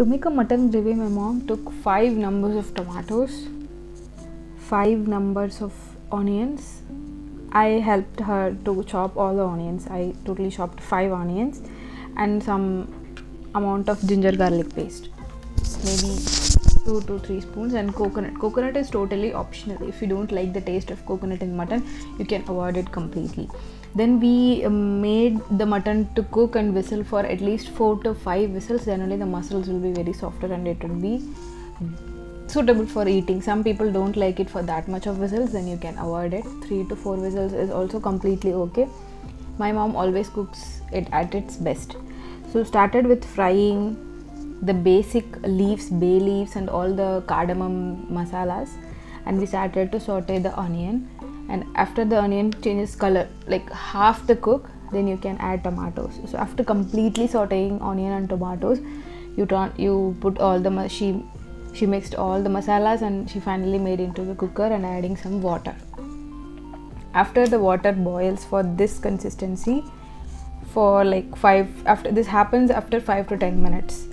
To make a mutton gravy, my mom took 5 numbers of tomatoes, 5 numbers of onions. I helped her to chop all the onions. I totally chopped 5 onions and some amount of ginger garlic paste, maybe 2 to 3 spoons, and coconut. Coconut is totally optional. If you don't like the taste of coconut in mutton, you can avoid it completely. Then we made the mutton to cook and whistle for at least 4 to 5 whistles. Then only the muscles will be very softer and it will be suitable for eating. Some people don't like it for that much of whistles, then you can avoid it. 3 to 4 whistles is also completely okay. My mom always cooks it at its best. So started with frying the basic leaves, bay leaves and all the cardamom masalas, and we started to saute the onion. And after the onion changes color, like half the cook, then you can add tomatoes. So after completely sauteing onion and tomatoes, you put all the she mixed all the masalas and she finally made into the cooker and adding some water. After the water boils for this consistency for like 5, after this happens after 5 to 10 minutes,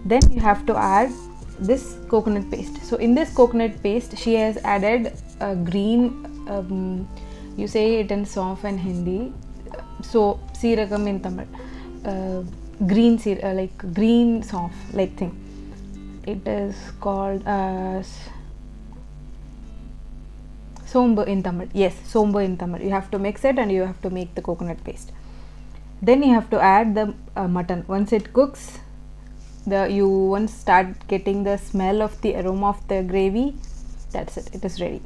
then you have to add this coconut paste. So in this coconut paste she has added a green, you say it in Sof and Hindi, so seerakam in Tamil, green like green Sof like thing. It is called as sombu in Tamil. Yes, sombu in Tamil. You have to mix it and you have to make the coconut paste. Then you have to add the mutton. Once it cooks, you start getting the smell of the aroma of the gravy. That's it. It is ready.